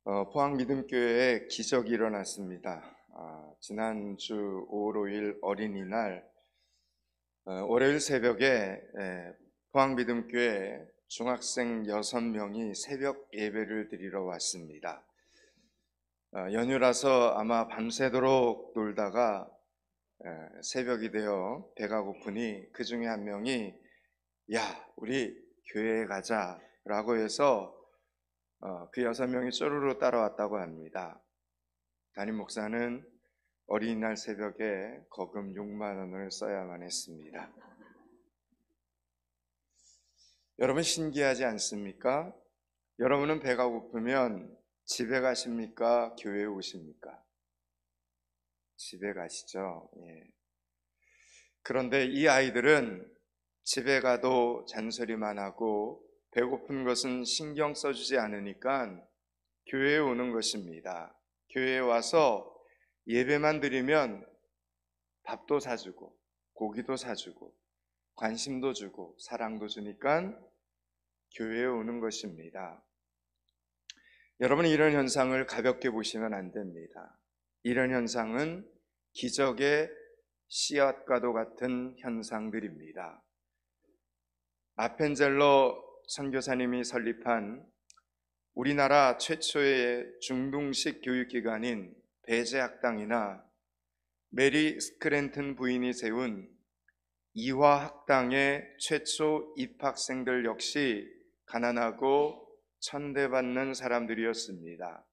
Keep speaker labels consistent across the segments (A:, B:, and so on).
A: 포항믿음교회에 기적이 일어났습니다. 지난주 5월 5일 어린이날 월요일 새벽에 포항믿음교회 중학생 6명이 새벽 예배를 드리러 왔습니다. 연휴라서 아마 밤새도록 놀다가 새벽이 되어 배가 고프니 그 중에 한 명이 야, 우리 교회에 가자 라고 해서 그 6명이 쪼르르 따라왔다고 합니다. 담임 목사는 어린이날 새벽에 거금 6만 원을 써야만 했습니다. 여러분 신기하지 않습니까? 여러분은 배가 고프면 집에 가십니까? 교회에 오십니까? 집에 가시죠. 예. 그런데 이 아이들은 집에 가도 잔소리만 하고 배고픈 것은 신경 써주지 않으니까 교회에 오는 것입니다. 교회에 와서 예배만 드리면 밥도 사주고 고기도 사주고 관심도 주고 사랑도 주니까 교회에 오는 것입니다. 여러분, 이런 현상을 가볍게 보시면 안 됩니다. 이런 현상은 기적의 씨앗과도 같은 현상들입니다. 아펜젤러 선교사님이 설립한 우리나라 최초의 중동식 교육기관인 배제학당이나 메리 스크랜튼 부인이 세운 이화학당의 최초 입학생들 역시 가난하고 천대받는 사람들이었습니다.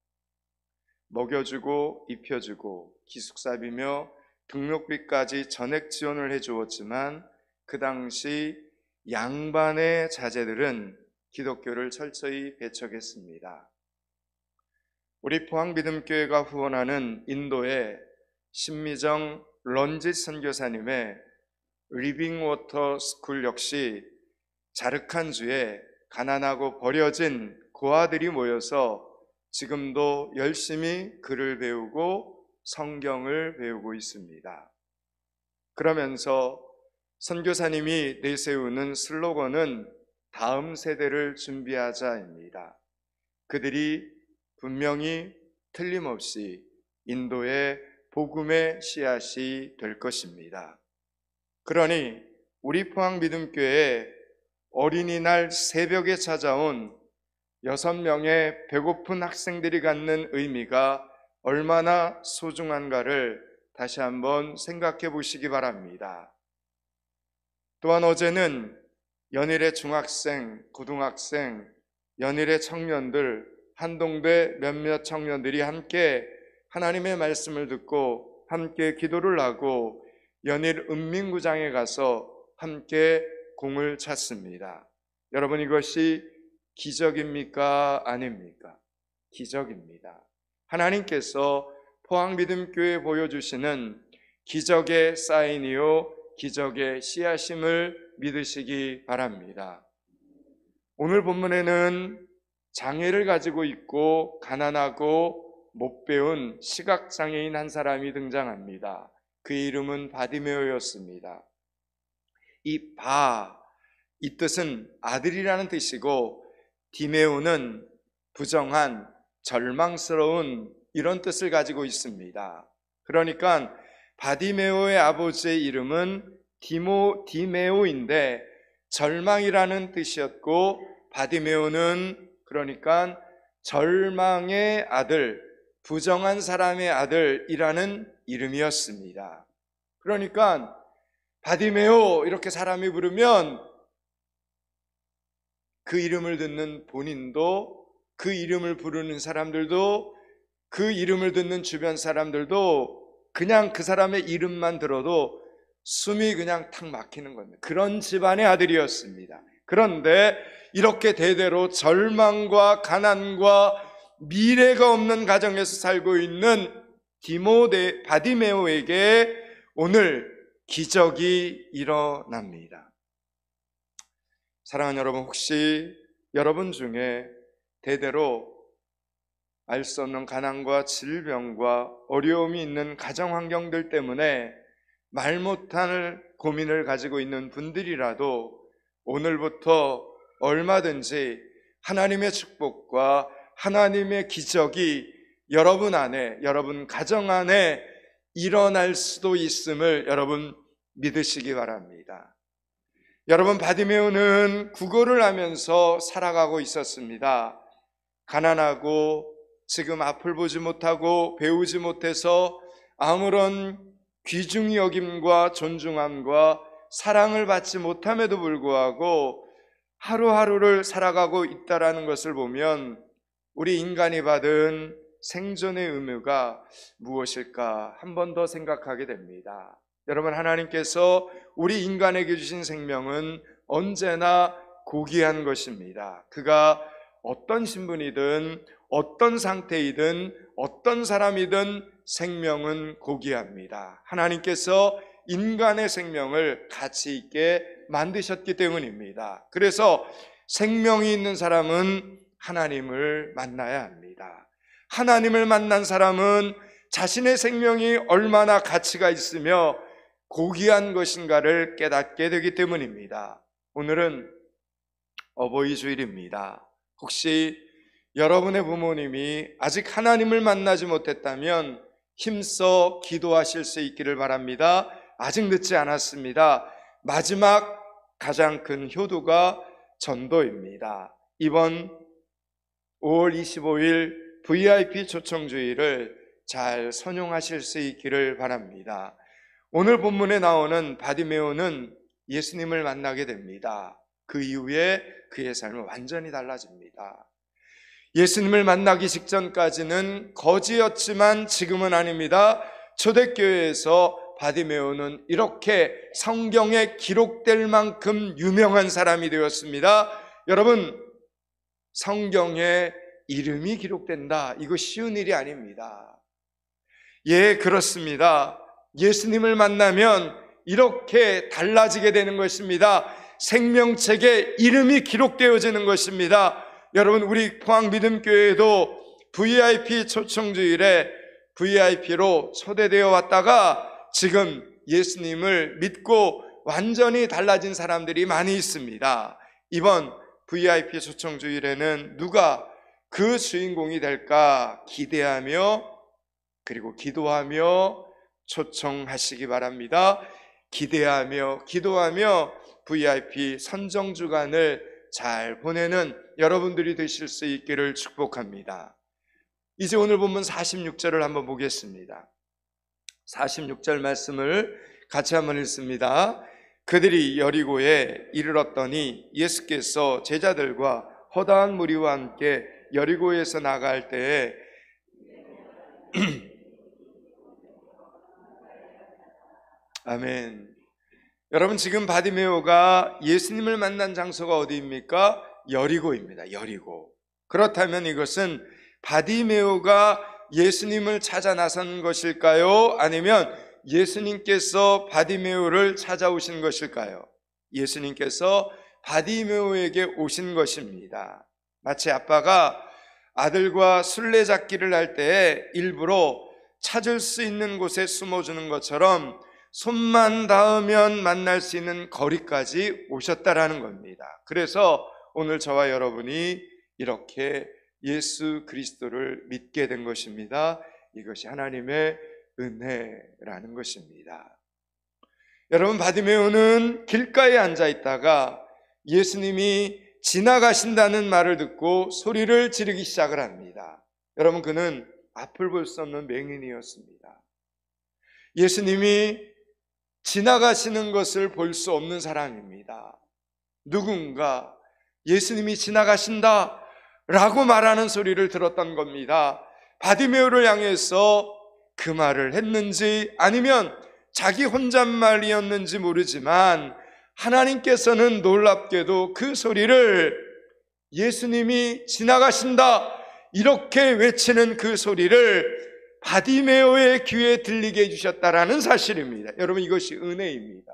A: 먹여주고 입혀주고 기숙사비며 등록비까지 전액 지원을 해주었지만 그 당시 양반의 자제들은 기독교를 철저히 배척했습니다. 우리 포항믿음교회가 후원하는 인도의 신미정 런짓 선교사님의 리빙워터 스쿨 역시 자르칸주에 가난하고 버려진 고아들이 모여서 지금도 열심히 글을 배우고 성경을 배우고 있습니다. 그러면서 선교사님이 내세우는 슬로건은 다음 세대를 준비하자입니다. 그들이 분명히 틀림없이 인도의 복음의 씨앗이 될 것입니다. 그러니 우리 포항믿음교회에 어린이날 새벽에 찾아온 6명의 배고픈 학생들이 갖는 의미가 얼마나 소중한가를 다시 한번 생각해 보시기 바랍니다. 또한 어제는 연일의 중학생, 고등학생, 연일의 청년들, 한동대 몇몇 청년들이 함께 하나님의 말씀을 듣고 함께 기도를 하고 연일 은민구장에 가서 함께 공을 찼습니다. 여러분, 이것이 기적입니까? 아닙니까? 기적입니다. 하나님께서 포항믿음교회에 보여주시는 기적의 사인이요 기적의 씨앗임을 믿으시기 바랍니다. 오늘 본문에는 장애를 가지고 있고 가난하고 못 배운 시각장애인 한 사람이 등장합니다. 그의 이름은 바디메오였습니다. 이 뜻은 아들이라는 뜻이고 디메오는 부정한, 절망스러운 이런 뜻을 가지고 있습니다. 그러니까 바디메오의 아버지의 이름은 디메오인데 절망이라는 뜻이었고 바디메오는 그러니까 절망의 아들, 부정한 사람의 아들이라는 이름이었습니다. 그러니까 바디메오 이렇게 사람이 부르면 그 이름을 듣는 본인도, 그 이름을 부르는 사람들도, 그 이름을 듣는 주변 사람들도 그냥 그 사람의 이름만 들어도 숨이 그냥 탁 막히는 겁니다. 그런 집안의 아들이었습니다. 그런데 이렇게 대대로 절망과 가난과 미래가 없는 가정에서 살고 있는 바디메오에게 오늘 기적이 일어납니다. 사랑하는 여러분, 혹시 여러분 중에 대대로 알 수 없는 가난과 질병과 어려움이 있는 가정 환경들 때문에 말 못할 고민을 가지고 있는 분들이라도 오늘부터 얼마든지 하나님의 축복과 하나님의 기적이 여러분 안에, 여러분 가정 안에 일어날 수도 있음을 여러분 믿으시기 바랍니다. 여러분, 바디메오는 구걸을 하면서 살아가고 있었습니다. 가난하고 지금 앞을 보지 못하고 배우지 못해서 아무런 귀중히 여김과 존중함과 사랑을 받지 못함에도 불구하고 하루하루를 살아가고 있다는 것을 보면 우리 인간이 받은 생존의 의무가 무엇일까 한 번 더 생각하게 됩니다. 여러분, 하나님께서 우리 인간에게 주신 생명은 언제나 고귀한 것입니다. 그가 어떤 신분이든 어떤 상태이든 어떤 사람이든 생명은 고귀합니다. 하나님께서 인간의 생명을 가치 있게 만드셨기 때문입니다. 그래서 생명이 있는 사람은 하나님을 만나야 합니다. 하나님을 만난 사람은 자신의 생명이 얼마나 가치가 있으며 고귀한 것인가를 깨닫게 되기 때문입니다. 오늘은 어버이 주일입니다. 혹시 여러분의 부모님이 아직 하나님을 만나지 못했다면 힘써 기도하실 수 있기를 바랍니다. 아직 늦지 않았습니다. 마지막 가장 큰 효도가 전도입니다. 이번 5월 25일 VIP 초청주의를 잘 선용하실 수 있기를 바랍니다. 오늘 본문에 나오는 바디메오는 예수님을 만나게 됩니다. 그 이후에 그의 삶은 완전히 달라집니다. 예수님을 만나기 직전까지는 거지였지만 지금은 아닙니다. 초대교회에서 바디메오는 이렇게 성경에 기록될 만큼 유명한 사람이 되었습니다. 여러분, 성경에 이름이 기록된다, 이거 쉬운 일이 아닙니다. 예, 그렇습니다. 예수님을 만나면 이렇게 달라지게 되는 것입니다. 생명책에 이름이 기록되어지는 것입니다. 여러분, 우리 포항믿음교회도 VIP 초청주일에 VIP로 초대되어 왔다가 지금 예수님을 믿고 완전히 달라진 사람들이 많이 있습니다. 이번 VIP 초청주일에는 누가 그 주인공이 될까 기대하며 그리고 기도하며 초청하시기 바랍니다. 기대하며 기도하며 VIP 선정주간을 잘 보내는 여러분들이 되실 수 있기를 축복합니다. 이제 오늘 본문 46절을 한번 보겠습니다. 46절 말씀을 같이 한번 읽습니다. 그들이 여리고에 이르렀더니 예수께서 제자들과 허다한 무리와 함께 여리고에서 나갈 때에 아멘. 여러분, 지금 바디메오가 예수님을 만난 장소가 어디입니까? 여리고입니다. 여리고. 그렇다면 이것은 바디메오가 예수님을 찾아 나선 것일까요? 아니면 예수님께서 바디메오를 찾아오신 것일까요? 예수님께서 바디메오에게 오신 것입니다. 마치 아빠가 아들과 술래잡기를 할 때 일부러 찾을 수 있는 곳에 숨어주는 것처럼 손만 닿으면 만날 수 있는 거리까지 오셨다라는 겁니다. 그래서 오늘 저와 여러분이 이렇게 예수 그리스도를 믿게 된 것입니다. 이것이 하나님의 은혜라는 것입니다. 여러분, 바디메오는 길가에 앉아 있다가 예수님이 지나가신다는 말을 듣고 소리를 지르기 시작을 합니다. 여러분, 그는 앞을 볼 수 없는 맹인이었습니다. 예수님이 지나가시는 것을 볼 수 없는 사람입니다. 누군가 예수님이 지나가신다 라고 말하는 소리를 들었던 겁니다. 바디메오를 향해서 그 말을 했는지 아니면 자기 혼잣말이었는지 모르지만 하나님께서는 놀랍게도 그 소리를 예수님이 지나가신다 이렇게 외치는 그 소리를 바디메오의 귀에 들리게 해주셨다라는 사실입니다. 여러분, 이것이 은혜입니다.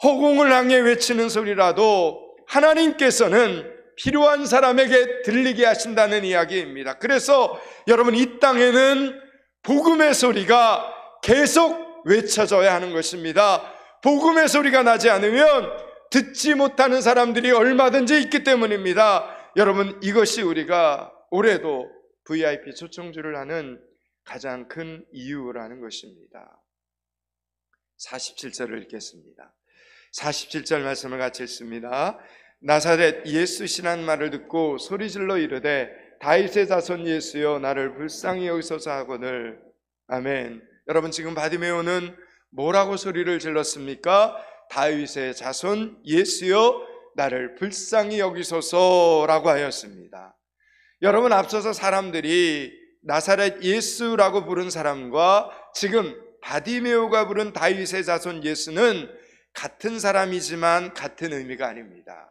A: 허공을 향해 외치는 소리라도 하나님께서는 필요한 사람에게 들리게 하신다는 이야기입니다. 그래서 여러분, 이 땅에는 복음의 소리가 계속 외쳐져야 하는 것입니다. 복음의 소리가 나지 않으면 듣지 못하는 사람들이 얼마든지 있기 때문입니다. 여러분, 이것이 우리가 올해도 VIP 초청주를 하는 가장 큰 이유라는 것입니다. 47절을 읽겠습니다. 47절 말씀을 같이 읽습니다. 나사렛 예수시라는 말을 듣고 소리질러 이르되 다윗의 자손 예수여 나를 불쌍히 여기소서 하거늘. 아멘. 여러분, 지금 바디메오는 뭐라고 소리를 질렀습니까? 다윗의 자손 예수여 나를 불쌍히 여기소서라고 하였습니다. 여러분, 앞서서 사람들이 나사렛 예수라고 부른 사람과 지금 바디메오가 부른 다윗의 자손 예수는 같은 사람이지만 같은 의미가 아닙니다.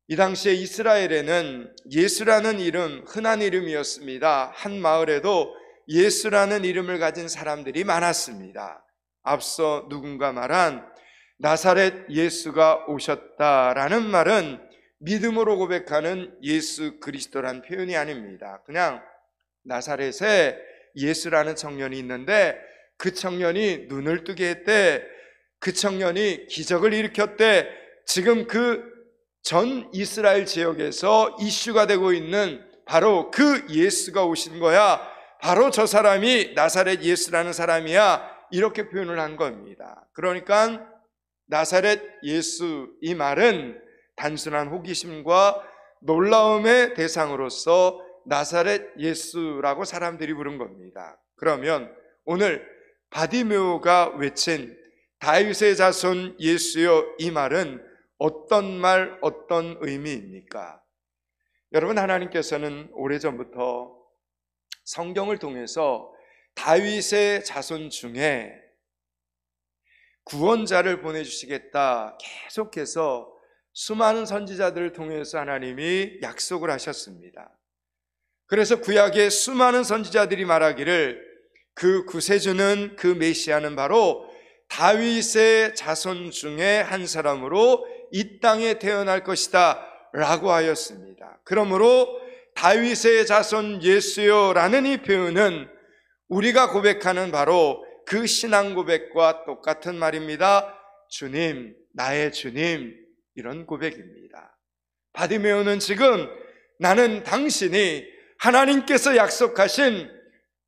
A: 이 당시에 이스라엘에는 예수라는 이름, 흔한 이름이었습니다. 한 마을에도 예수라는 이름을 가진 사람들이 많았습니다. 앞서 누군가 말한 나사렛 예수가 오셨다라는 말은 믿음으로 고백하는 예수 그리스도란 표현이 아닙니다. 그냥 나사렛에 예수라는 청년이 있는데 그 청년이 눈을 뜨게 했대, 그 청년이 기적을 일으켰대. 지금 그 전 이스라엘 지역에서 이슈가 되고 있는 바로 그 예수가 오신 거야. 바로 저 사람이 나사렛 예수라는 사람이야. 이렇게 표현을 한 겁니다. 그러니까 나사렛 예수, 이 말은 단순한 호기심과 놀라움의 대상으로서 나사렛 예수라고 사람들이 부른 겁니다. 그러면 오늘 바디메오가 외친 다윗의 자손 예수여, 이 말은 어떤 말, 어떤 의미입니까? 여러분, 하나님께서는 오래전부터 성경을 통해서 다윗의 자손 중에 구원자를 보내주시겠다 계속해서 수많은 선지자들을 통해서 하나님이 약속을 하셨습니다. 그래서 구약의 수많은 선지자들이 말하기를 그 구세주는, 그 메시아는 바로 다윗의 자손 중에 한 사람으로 이 땅에 태어날 것이다 라고 하였습니다. 그러므로 다윗의 자손 예수여라는 이 표현은 우리가 고백하는 바로 그 신앙 고백과 똑같은 말입니다. 주님, 나의 주님, 이런 고백입니다. 바디메오는 지금 나는 당신이 하나님께서 약속하신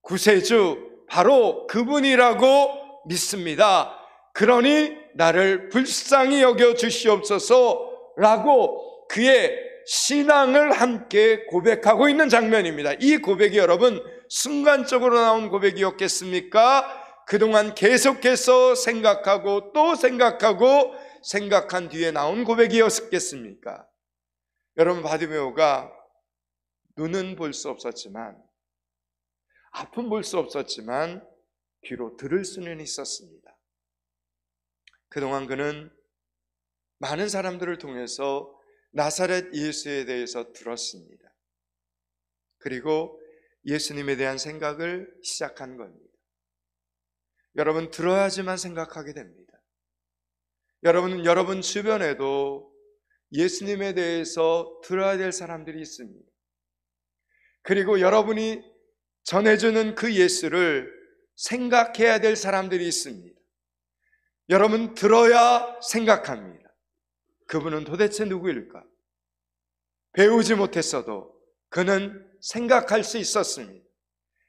A: 구세주, 바로 그분이라고 믿습니다. 그러니 나를 불쌍히 여겨 주시옵소서 라고 그의 신앙을 함께 고백하고 있는 장면입니다. 이 고백이 여러분 순간적으로 나온 고백이었겠습니까? 그동안 계속해서 생각하고 또 생각하고 생각한 뒤에 나온 고백이었겠습니까? 여러분, 바디메오가 눈은 볼 수 없었지만, 앞은 볼 수 없었지만 귀로 들을 수는 있었습니다. 그동안 그는 많은 사람들을 통해서 나사렛 예수에 대해서 들었습니다. 그리고 예수님에 대한 생각을 시작한 겁니다. 여러분, 들어야지만 생각하게 됩니다. 여러분 주변에도 예수님에 대해서 들어야 될 사람들이 있습니다. 그리고 여러분이 전해주는 그 예수를 생각해야 될 사람들이 있습니다. 여러분, 들어야 생각합니다. 그분은 도대체 누구일까? 배우지 못했어도 그는 생각할 수 있었습니다.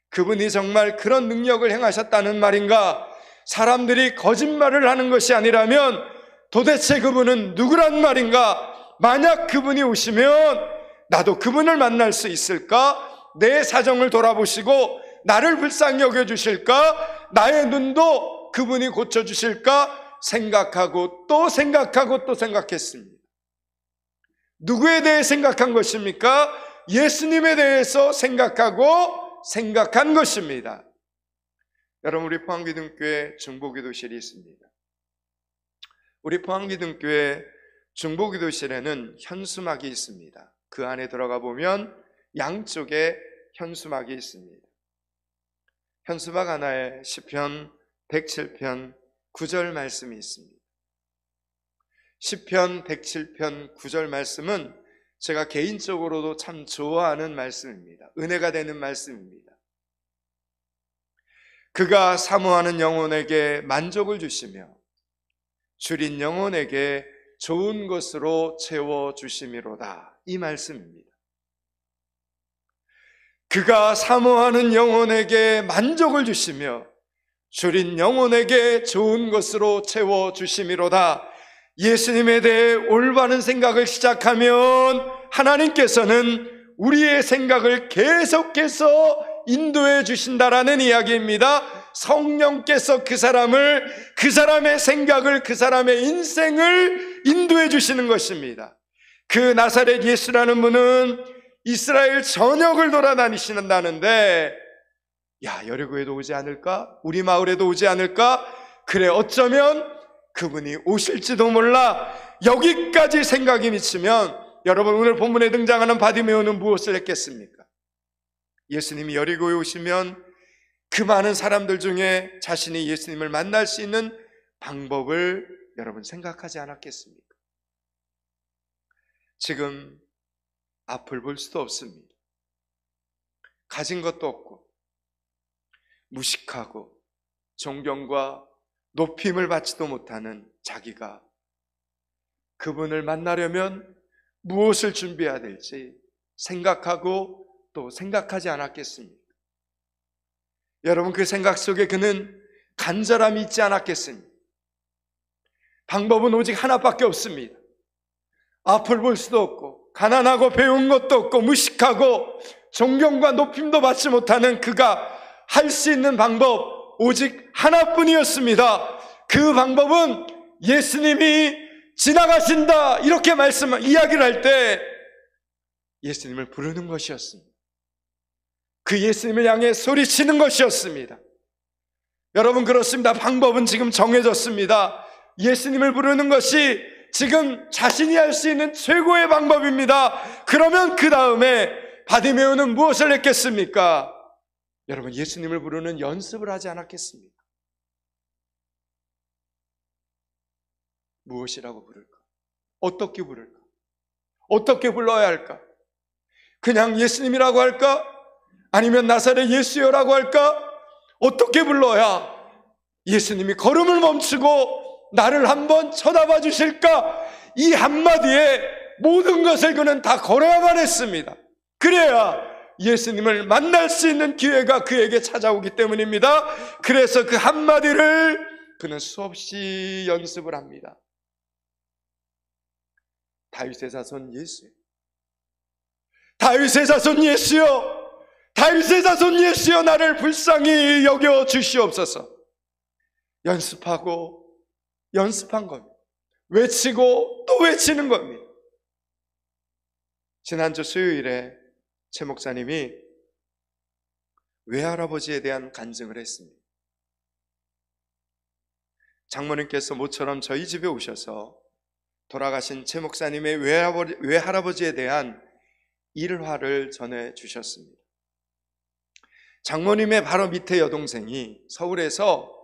A: 그분이 정말 그런 능력을 행하셨다는 말인가? 사람들이 거짓말을 하는 것이 아니라면 도대체 그분은 누구란 말인가? 만약 그분이 오시면 나도 그분을 만날 수 있을까? 내 사정을 돌아보시고 나를 불쌍히 여겨주실까? 나의 눈도 그분이 고쳐주실까? 생각하고 또 생각하고 또 생각했습니다. 누구에 대해 생각한 것입니까? 예수님에 대해서 생각하고 생각한 것입니다. 여러분, 우리 포항기둥교회 중보기도실이 있습니다. 우리 포항기둥교회 중보기도실에는 현수막이 있습니다. 그 안에 들어가 보면 양쪽에 현수막이 있습니다. 현수막 하나에 시편 107편 9절 말씀이 있습니다. 시편 107편 9절 말씀은 제가 개인적으로도 참 좋아하는 말씀입니다. 은혜가 되는 말씀입니다. 그가 사모하는 영혼에게 만족을 주시며 줄인 영혼에게 좋은 것으로 채워주심이로다. 이 말씀입니다. 그가 사모하는 영혼에게 만족을 주시며 줄인 영혼에게 좋은 것으로 채워주심이로다. 예수님에 대해 올바른 생각을 시작하면 하나님께서는 우리의 생각을 계속해서 인도해 주신다라는 이야기입니다. 성령께서 그 사람의 생각을, 그 사람의 인생을 인도해 주시는 것입니다. 그 나사렛 예수라는 분은 이스라엘 전역을 돌아다니신다는데, 야, 여리고에도 오지 않을까? 우리 마을에도 오지 않을까? 그래, 어쩌면 그분이 오실지도 몰라. 여기까지 생각이 미치면 여러분, 오늘 본문에 등장하는 바디메오는 무엇을 했겠습니까? 예수님이 여리고에 오시면 그 많은 사람들 중에 자신이 예수님을 만날 수 있는 방법을 여러분 생각하지 않았겠습니까? 지금 앞을 볼 수도 없습니다. 가진 것도 없고 무식하고 존경과 높임을 받지도 못하는 자기가 그분을 만나려면 무엇을 준비해야 될지 생각하고 또 생각하지 않았겠습니까? 여러분, 그 생각 속에 그는 간절함이 있지 않았겠습니까? 방법은 오직 하나밖에 없습니다. 앞을 볼 수도 없고 가난하고 배운 것도 없고 무식하고 존경과 높임도 받지 못하는 그가 할 수 있는 방법 오직 하나뿐이었습니다. 그 방법은 예수님이 지나가신다 이렇게 이야기를 할 때 예수님을 부르는 것이었습니다. 그 예수님을 향해 소리치는 것이었습니다. 여러분, 그렇습니다. 방법은 지금 정해졌습니다. 예수님을 부르는 것이 지금 자신이 할 수 있는 최고의 방법입니다. 그러면 그 다음에 바디메오는 무엇을 했겠습니까? 여러분, 예수님을 부르는 연습을 하지 않았겠습니까? 무엇이라고 부를까? 어떻게 부를까? 어떻게 불러야 할까? 그냥 예수님이라고 할까? 아니면 나사렛 예수여라고 할까? 어떻게 불러야 예수님이 걸음을 멈추고 나를 한번 쳐다봐 주실까? 이 한마디에 모든 것을 그는 다 걸어야만 했습니다. 그래야 예수님을 만날 수 있는 기회가 그에게 찾아오기 때문입니다. 그래서 그 한마디를 그는 수없이 연습을 합니다. 다윗의 자손 예수요, 다윗의 자손 예수여, 다윗의 자손 예수여, 나를 불쌍히 여겨 주시옵소서. 연습하고 연습한 겁니다. 외치고 또 외치는 겁니다. 지난주 수요일에 최 목사님이 외할아버지에 대한 간증을 했습니다. 장모님께서 모처럼 저희 집에 오셔서 돌아가신 최 목사님의 외할아버지에 대한 일화를 전해주셨습니다. 장모님의 바로 밑에 여동생이 서울에서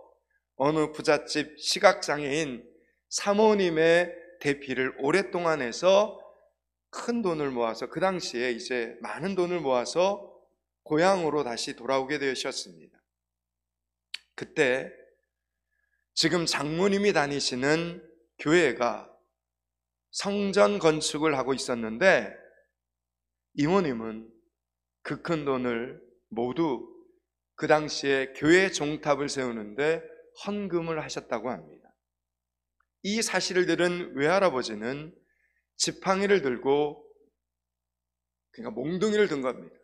A: 어느 부잣집 시각장애인 사모님의 대피를 오랫동안 해서 큰 돈을 모아서, 그 당시에 이제 많은 돈을 모아서 고향으로 다시 돌아오게 되셨습니다. 그때 지금 장모님이 다니시는 교회가 성전 건축을 하고 있었는데 이모님은 그 큰 돈을 모두 그 당시에 교회 종탑을 세우는데 헌금을 하셨다고 합니다. 이 사실을 들은 외할아버지는 지팡이를 들고, 그러니까 몽둥이를 든 겁니다.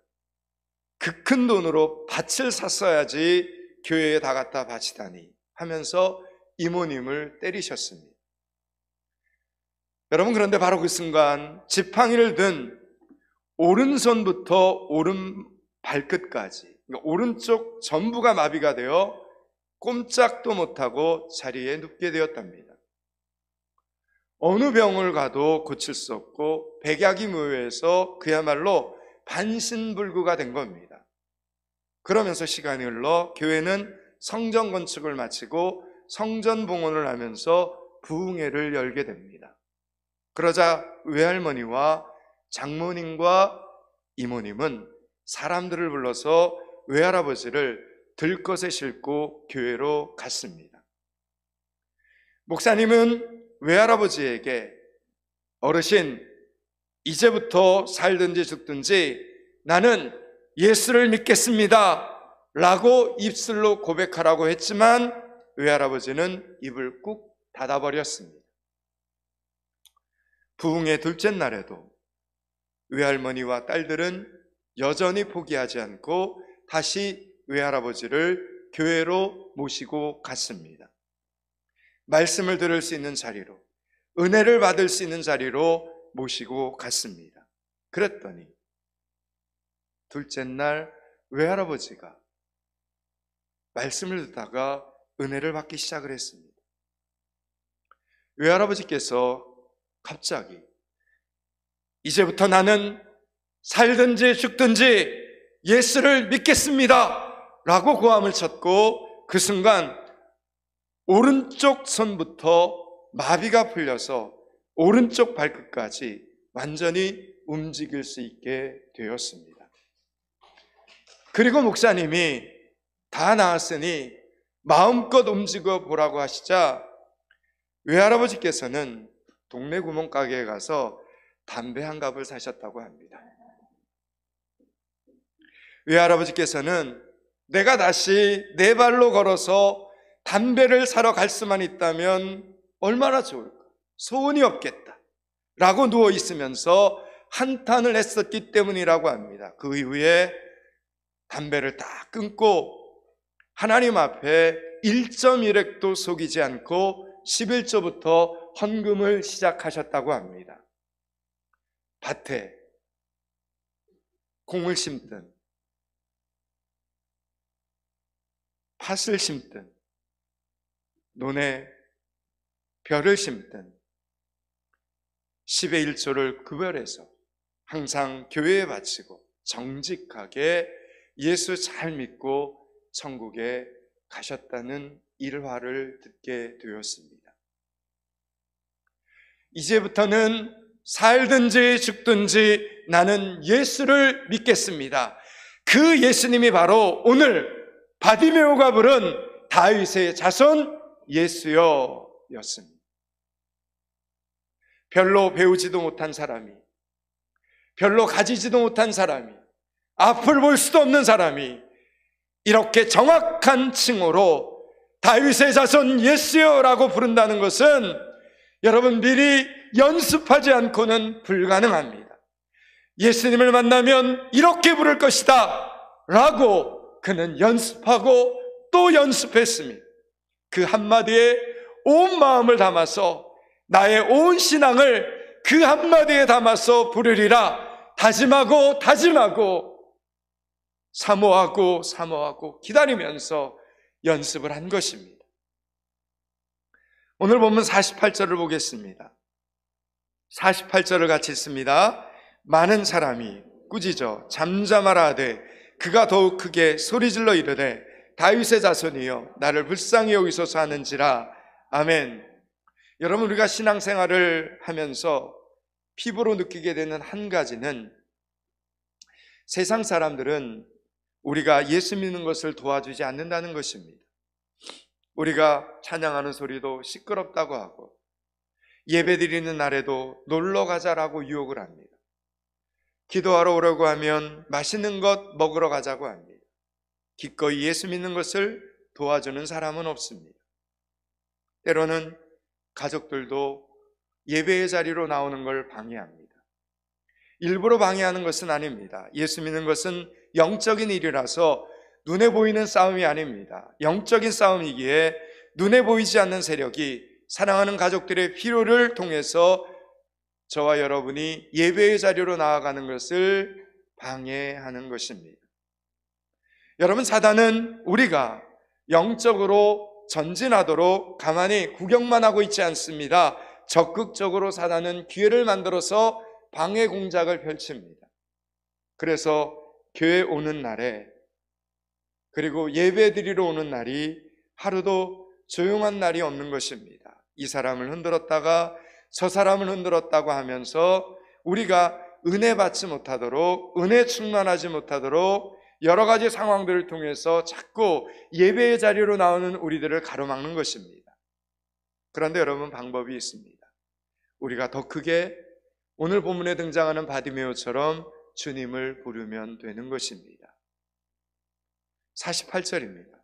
A: 그 큰 돈으로 밭을 샀어야지 교회에 다 갖다 바치다니 하면서 이모님을 때리셨습니다. 여러분, 그런데 바로 그 순간 지팡이를 든 오른손부터 오른 발끝까지, 그러니까 오른쪽 전부가 마비가 되어 꼼짝도 못하고 자리에 눕게 되었답니다. 어느 병을 가도 고칠 수 없고 백약이 무효해서 그야말로 반신불구가 된 겁니다. 그러면서 시간이 흘러 교회는 성전 건축을 마치고 성전 봉헌을 하면서 부흥회를 열게 됩니다. 그러자 외할머니와 장모님과 이모님은 사람들을 불러서 외할아버지를 들것에 싣고 교회로 갔습니다. 목사님은 외할아버지에게 어르신, 이제부터 살든지 죽든지 나는 예수를 믿겠습니다 라고 입술로 고백하라고 했지만 외할아버지는 입을 꾹 닫아버렸습니다. 부흥의 둘째 날에도 외할머니와 딸들은 여전히 포기하지 않고 다시 외할아버지를 교회로 모시고 갔습니다. 말씀을 들을 수 있는 자리로, 은혜를 받을 수 있는 자리로 모시고 갔습니다. 그랬더니 둘째 날 외할아버지가 말씀을 듣다가 은혜를 받기 시작을 했습니다. 외할아버지께서 갑자기 이제부터 나는 살든지 죽든지 예수를 믿겠습니다 라고 고함을 쳤고 그 순간 오른쪽 손부터 마비가 풀려서 오른쪽 발끝까지 완전히 움직일 수 있게 되었습니다. 그리고 목사님이 다 나았으니 마음껏 움직여 보라고 하시자 외할아버지께서는 동네 구멍가게에 가서 담배 한 갑을 사셨다고 합니다. 외할아버지께서는 내가 다시 내 발로 걸어서 담배를 사러 갈 수만 있다면 얼마나 좋을까, 소원이 없겠다 라고 누워 있으면서 한탄을 했었기 때문이라고 합니다. 그 이후에 담배를 다 끊고 하나님 앞에 1.1획도 속이지 않고 11조부터 헌금을 시작하셨다고 합니다. 밭에 콩을 심든 팥을 심든 논에 벼를 심든 10의 1조를 구별해서 항상 교회에 바치고 정직하게 예수 잘 믿고 천국에 가셨다는 일화를 듣게 되었습니다. 이제부터는 살든지 죽든지 나는 예수를 믿겠습니다. 그 예수님이 바로 오늘 바디메오가 부른 다윗의 자손 예수여 였습니다. 별로 배우지도 못한 사람이, 별로 가지지도 못한 사람이, 앞을 볼 수도 없는 사람이 이렇게 정확한 칭호로 다윗의 자손 예수여라고 부른다는 것은 여러분 미리 연습하지 않고는 불가능합니다. 예수님을 만나면 이렇게 부를 것이다 라고 그는 연습하고 또 연습했습니다. 그 한마디에 온 마음을 담아서 나의 온 신앙을 그 한마디에 담아서 부르리라 다짐하고 사모하고 기다리면서 연습을 한 것입니다. 오늘 본문 48절을 보겠습니다. 48절을 같이 읽습니다. 많은 사람이 꾸짖어 잠잠하라 하되 그가 더욱 크게 소리질러 이르되 다윗의 자손이여 나를 불쌍히 여기소서 하는지라. 아멘. 여러분, 우리가 신앙생활을 하면서 피부로 느끼게 되는 한 가지는 세상 사람들은 우리가 예수 믿는 것을 도와주지 않는다는 것입니다. 우리가 찬양하는 소리도 시끄럽다고 하고 예배 드리는 날에도 놀러 가자라고 유혹을 합니다. 기도하러 오라고 하면 맛있는 것 먹으러 가자고 합니다. 기꺼이 예수 믿는 것을 도와주는 사람은 없습니다. 때로는 가족들도 예배의 자리로 나오는 걸 방해합니다. 일부러 방해하는 것은 아닙니다. 예수 믿는 것은 영적인 일이라서 눈에 보이는 싸움이 아닙니다. 영적인 싸움이기에 눈에 보이지 않는 세력이 사랑하는 가족들의 필요를 통해서 저와 여러분이 예배의 자리로 나아가는 것을 방해하는 것입니다. 여러분, 사단은 우리가 영적으로 전진하도록 가만히 구경만 하고 있지 않습니다. 적극적으로 사단은 기회를 만들어서 방해 공작을 펼칩니다. 그래서 교회 오는 날에, 그리고 예배 드리러 오는 날이 하루도 조용한 날이 없는 것입니다. 이 사람을 흔들었다가 저 사람을 흔들었다고 하면서 우리가 은혜 받지 못하도록, 은혜 충만하지 못하도록 여러 가지 상황들을 통해서 자꾸 예배의 자리로 나오는 우리들을 가로막는 것입니다. 그런데 여러분, 방법이 있습니다. 우리가 더 크게 오늘 본문에 등장하는 바디메오처럼 주님을 부르면 되는 것입니다. 48절입니다.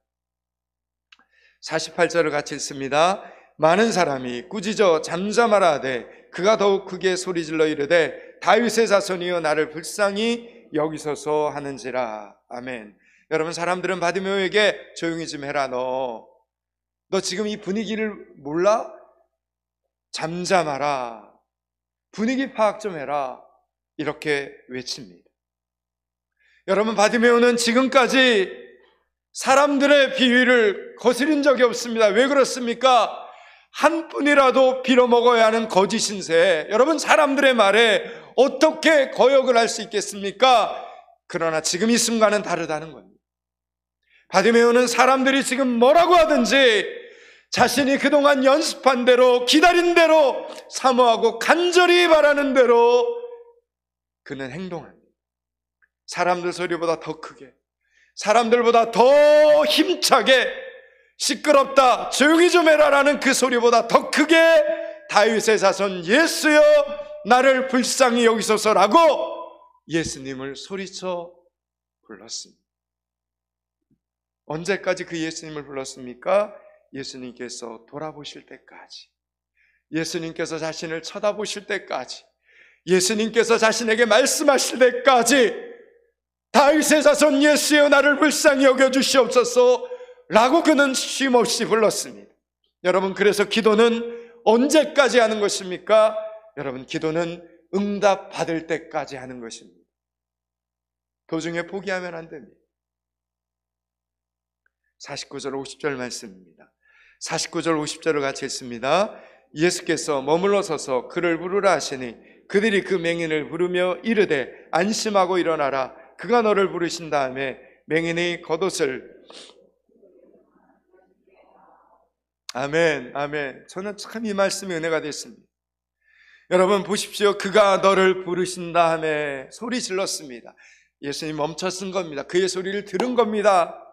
A: 48절을 같이 읽습니다. 많은 사람이 꾸짖어 잠잠하라 하되 그가 더욱 크게 소리질러 이르되 다윗의 자손이여 나를 불쌍히 여기소서 하는지라. 아멘. 여러분, 사람들은 바디메오에게 조용히 좀 해라. 너 지금 이 분위기를 몰라? 잠잠하라. 분위기 파악 좀 해라. 이렇게 외칩니다. 여러분, 바디메오는 지금까지 사람들의 비위를 거스린 적이 없습니다. 왜 그렇습니까? 한 푼이라도 빌어먹어야 하는 거짓 신세. 여러분, 사람들의 말에 어떻게 거역을 할 수 있겠습니까? 그러나 지금 이 순간은 다르다는 겁니다. 바디메오는 사람들이 지금 뭐라고 하든지 자신이 그동안 연습한 대로, 기다린 대로, 사모하고 간절히 바라는 대로 그는 행동합니다. 사람들 소리보다 더 크게, 사람들보다 더 힘차게, 시끄럽다, 조용히 좀 해라라는 그 소리보다 더 크게 다윗의 자손 예수여 나를 불쌍히 여기소서라고 예수님을 소리쳐 불렀습니다. 언제까지 그 예수님을 불렀습니까? 예수님께서 돌아보실 때까지, 예수님께서 자신을 쳐다보실 때까지, 예수님께서 자신에게 말씀하실 때까지 다윗의 자손 예수여 나를 불쌍히 여겨주시옵소서 라고 그는 쉼없이 불렀습니다. 여러분, 그래서 기도는 언제까지 하는 것입니까? 여러분, 기도는 응답받을 때까지 하는 것입니다. 도중에 포기하면 안 됩니다. 49절 50절 말씀입니다. 49절 50절을 같이 읽습니다. 예수께서 머물러 서서 그를 부르라 하시니 그들이 그 맹인을 부르며 이르되 안심하고 일어나라. 그가 너를 부르신 다음에 맹인이 겉옷을 아멘, 아멘. 저는 참 이 말씀이 은혜가 됐습니다. 여러분 보십시오. 그가 너를 부르신 다음에 소리 질렀습니다. 예수님 멈춰 쓴 겁니다. 그의 소리를 들은 겁니다.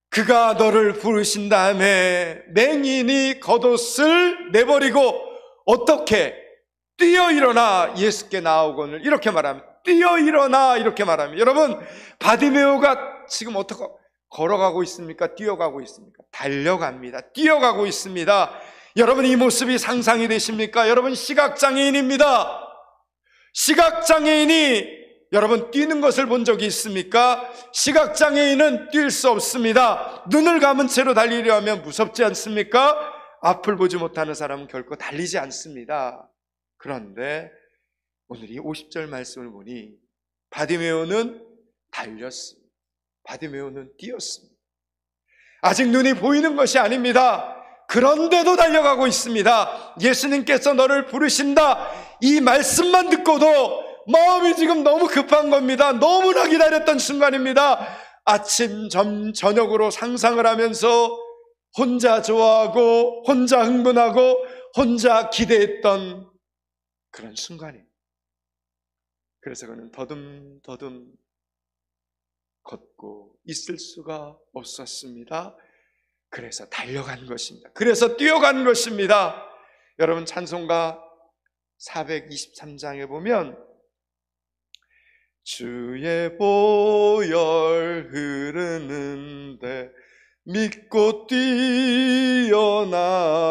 A: 그가 너를 부르신 다음에 맹인이 겉옷을 내버리고 어떻게 뛰어 일어나 예수께 나오거늘 이렇게 말합니다. 뛰어 일어나 이렇게 말합니다. 여러분, 바디메오가 지금 어떻게 걸어가고 있습니까? 뛰어가고 있습니까? 달려갑니다. 뛰어가고 있습니다. 여러분, 이 모습이 상상이 되십니까? 여러분, 시각장애인입니다. 시각장애인이 여러분 뛰는 것을 본 적이 있습니까? 시각장애인은 뛸 수 없습니다. 눈을 감은 채로 달리려 하면 무섭지 않습니까? 앞을 보지 못하는 사람은 결코 달리지 않습니다. 그런데 오늘 이 50절 말씀을 보니 바디메오는 달렸습니다. 바디메오는 뛰었습니다. 아직 눈이 보이는 것이 아닙니다. 그런데도 달려가고 있습니다. 예수님께서 너를 부르신다 이 말씀만 듣고도 마음이 지금 너무 급한 겁니다. 너무나 기다렸던 순간입니다. 아침, 저녁으로 상상을 하면서 혼자 좋아하고 혼자 흥분하고 혼자 기대했던 그런 순간입니다. 그래서 그는 더듬더듬 걷고 있을 수가 없었습니다. 그래서 달려간 것입니다. 그래서 뛰어간 것입니다. 여러분, 찬송가 423장에 보면 주의 보혈 흐르는데 믿고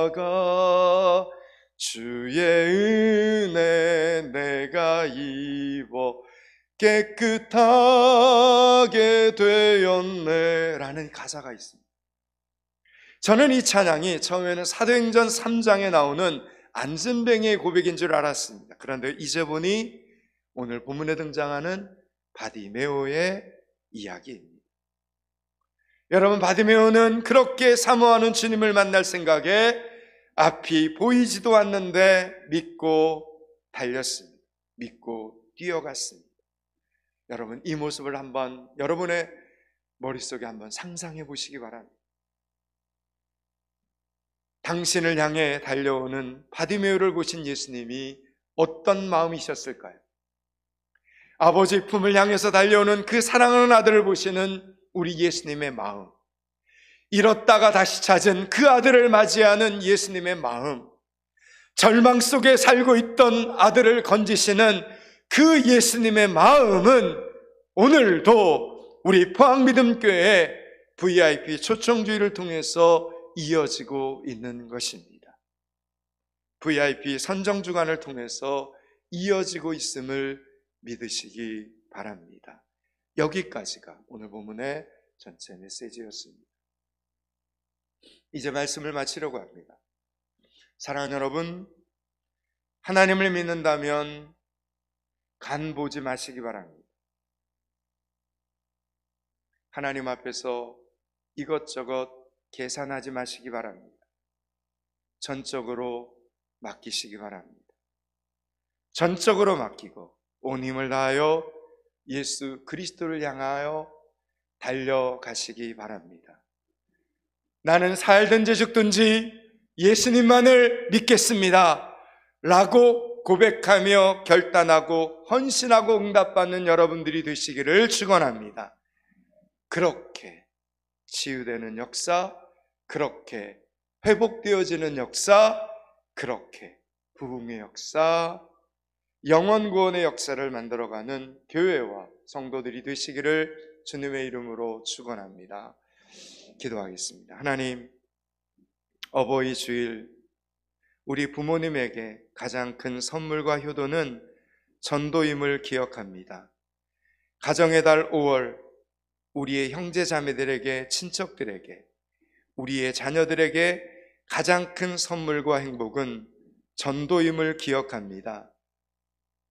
A: 뛰어나가 주의 은혜 내가 입어 깨끗하게 되었네 라는 가사가 있습니다. 저는 이 찬양이 처음에는 사도행전 3장에 나오는 안진뱅이의 고백인 줄 알았습니다. 그런데 이제 보니 오늘 본문에 등장하는 바디메오의 이야기입니다. 여러분, 바디메오는 그렇게 사모하는 주님을 만날 생각에 앞이 보이지도 않는데 믿고 달렸습니다. 믿고 뛰어갔습니다. 여러분, 이 모습을 한번 여러분의 머릿속에 한번 상상해 보시기 바랍니다. 당신을 향해 달려오는 바디메오를 보신 예수님이 어떤 마음이셨을까요? 아버지 품을 향해서 달려오는 그 사랑하는 아들을 보시는 우리 예수님의 마음, 잃었다가 다시 찾은 그 아들을 맞이하는 예수님의 마음, 절망 속에 살고 있던 아들을 건지시는 그 예수님의 마음은 오늘도 우리 포항믿음교회 VIP 초청주의를 통해서 이어지고 있는 것입니다. VIP 선정주간을 통해서 이어지고 있음을 믿으시기 바랍니다. 여기까지가 오늘 본문의 전체 메시지였습니다. 이제 말씀을 마치려고 합니다. 사랑하는 여러분, 하나님을 믿는다면 간 보지 마시기 바랍니다. 하나님 앞에서 이것저것 계산하지 마시기 바랍니다. 전적으로 맡기시기 바랍니다. 전적으로 맡기고 온 힘을 다하여 예수 그리스도를 향하여 달려가시기 바랍니다. 나는 살든지 죽든지 예수님만을 믿겠습니다 라고 고백하며 결단하고 헌신하고 응답받는 여러분들이 되시기를 축원합니다. 그렇게 치유되는 역사, 그렇게 회복되어지는 역사, 그렇게 부흥의 역사, 영원 구원의 역사를 만들어가는 교회와 성도들이 되시기를 주님의 이름으로 축원합니다. 기도하겠습니다. 하나님, 어버이 주일 우리 부모님에게 가장 큰 선물과 효도는 전도임을 기억합니다. 가정의 달 5월 우리의 형제 자매들에게, 친척들에게, 우리의 자녀들에게 가장 큰 선물과 행복은 전도임을 기억합니다.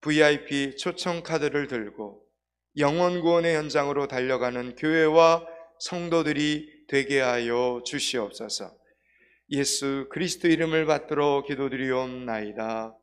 A: VIP 초청 카드를 들고 영원 구원의 현장으로 달려가는 교회와 성도들이 되게 하여 주시옵소서. 예수 그리스도 이름을 받들어 기도드리옵나이다.